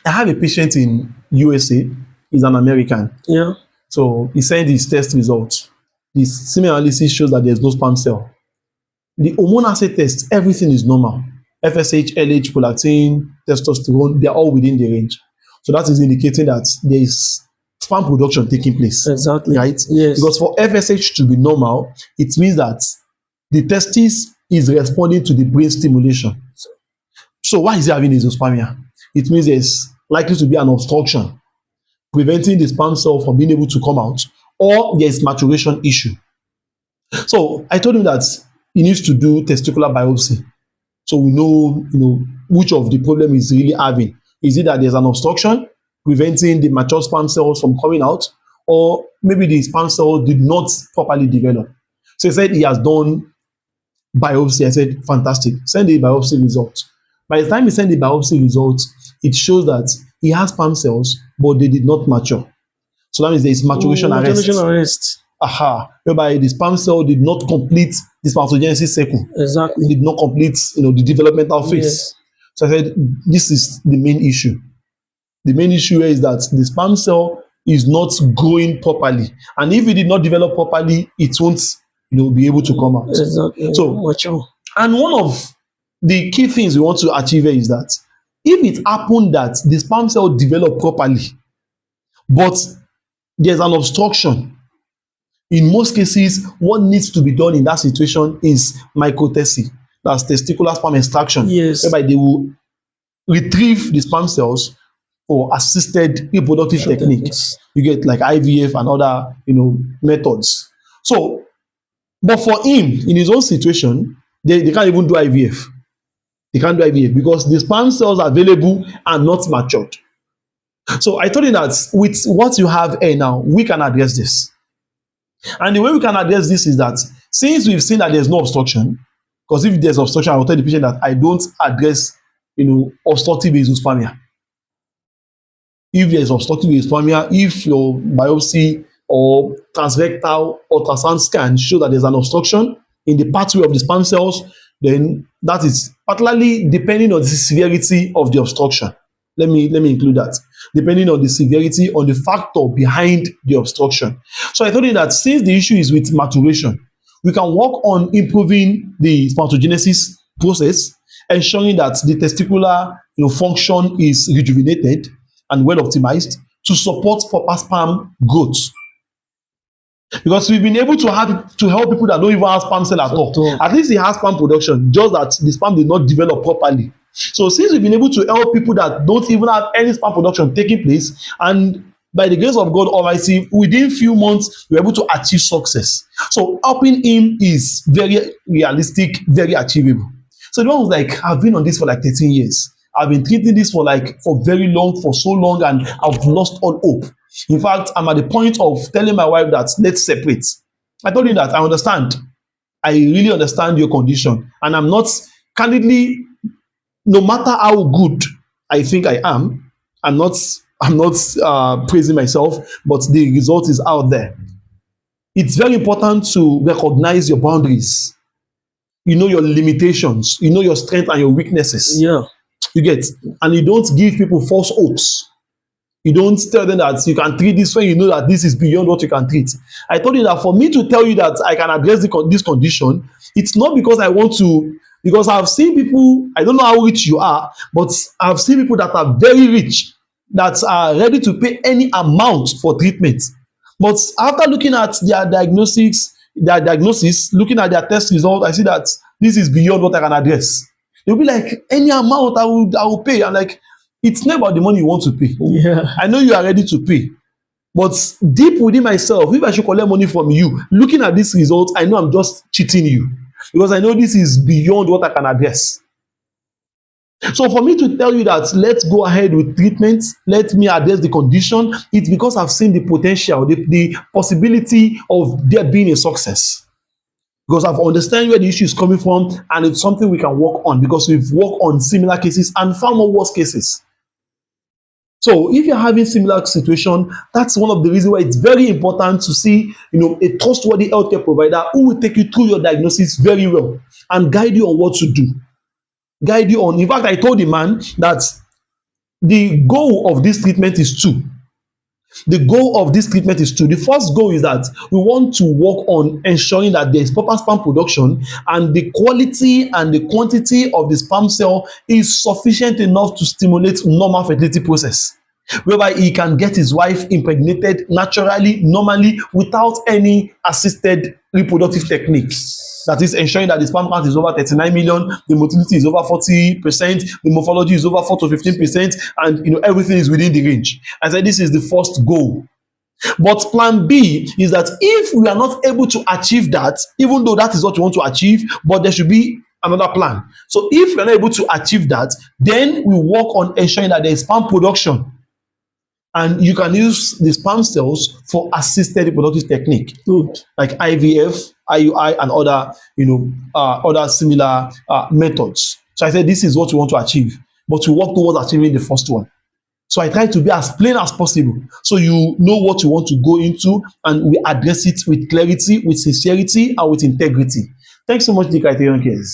I have a patient in USA. He's an American. Yeah. So he sent his test results. The semen analysis shows that there's no sperm cell. The hormone assay test, everything is normal. FSH, LH, prolactin, testosterone, they're all within the range. So that is indicating that there is sperm production taking place. Exactly. Right? Yes. Because for FSH to be normal, it means that the testis is responding to the brain stimulation. So why is he having azoospermia? It means there's likely to be an obstruction preventing the sperm cell from being able to come out, or there is maturation issue. So I told him that he needs to do testicular biopsy. So we know, which of the problem is really having. Is it that there's an obstruction preventing the mature sperm cells from coming out, or maybe the sperm cell did not properly develop? So he said he has done biopsy. I said, fantastic. Send the biopsy results. By the time he sent the biopsy results, it shows that he has sperm cells, but they did not mature. So that means there is maturation arrest. Maturation arrest. Aha, whereby the sperm cell did not complete the spermatogenesis cycle. Exactly. Did not complete, the developmental phase. Yes. So I said, this is the main issue. The main issue here is that the sperm cell is not growing properly. And if it did not develop properly, it won't, be able to come out. Exactly. So, mature. And one of the key things we want to achieve here is that if it happened that the sperm cell developed properly, but there's an obstruction, in most cases, what needs to be done in that situation is microtesty. That's testicular sperm extraction. Yes. Whereby they will retrieve the sperm cells for assisted reproductive technique. You get like IVF and other, methods. So, but for him, in his own situation, they can't even do IVF. They can't do IVF because the sperm cells available are not matured. So I told him that with what you have here now, we can address this. And the way we can address this is that since we've seen that there's no obstruction, because if there's obstruction, I will tell the patient that I don't address, obstructive azoospermia. If there's obstructive azoospermia, if your biopsy or transrectal ultrasound scan show that there's an obstruction in the pathway of the sperm cells, then that is particularly depending on the severity of the obstruction. Let me include that. Depending on the severity, on the factor behind the obstruction. So I told you that since the issue is with maturation, we can work on improving the spermatogenesis process, ensuring that the testicular function is rejuvenated and well optimized to support proper sperm growth. Because we've been able to help people that don't even have sperm cell at all. At least they have sperm production, just that the sperm did not develop properly. So since we've been able to help people that don't even have any sperm production taking place, and by the grace of God Almighty, within few months, we're able to achieve success. So helping him is very realistic, very achievable. So the one was like, I've been on this for like 13 years. I've been treating this for very long, for so long, and I've lost all hope. In fact, I'm at the point of telling my wife that let's separate. I told him that I understand. I really understand your condition. And I'm not, candidly, no matter how good I think I am, I'm not praising myself, but the result is out there. It's very important to recognize your boundaries. You know your limitations. You know your strengths and your weaknesses. Yeah. You get, and you don't give people false hopes. You don't tell them that you can treat this when you know that this is beyond what you can treat. I told you that for me to tell you that I can address this condition, it's not because I want to, because I've seen people, I don't know how rich you are, but I've seen people that are very rich that are ready to pay any amount for treatment. But after looking at their diagnosis, looking at their test result, I see that this is beyond what I can address. They'll be like, any amount I will pay. I'm like, it's not about the money you want to pay. Yeah. I know you are ready to pay. But deep within myself, if I should collect money from you, looking at this result, I know I'm just cheating you. Because I know this is beyond what I can address. So for me to tell you that let's go ahead with treatment, let me address the condition, it's because I've seen the potential, the possibility of there being a success. Because I've understand where the issue is coming from, and it's something we can work on because we've worked on similar cases and far more worse cases. So if you're having similar situation, that's one of the reasons why it's very important to see, a trustworthy healthcare provider who will take you through your diagnosis very well and guide you on what to do. Guide you on. In fact, I told the man that the goal of this treatment is two. The goal of this treatment is two. The first goal is that we want to work on ensuring that there is proper sperm production and the quality and the quantity of the sperm cell is sufficient enough to stimulate normal fertility process, whereby he can get his wife impregnated naturally, normally, without any assisted reproductive techniques. That is ensuring that the sperm count is over 39 million, the motility is over 40%, the morphology is over 4 to 15%, and everything is within the range. I said this is the first goal. But plan B is that if we are not able to achieve that, even though that is what we want to achieve, but there should be another plan. So if we are not able to achieve that, then we work on ensuring that there is sperm production. And you can use the sperm cells for assisted reproductive technique, like IVF, IUI, and other similar methods. So I said this is what we want to achieve, but we work towards achieving the first one. So I try to be as plain as possible, so you know what you want to go into, and we address it with clarity, with sincerity, and with integrity. Thanks so much, the Criterion Cares.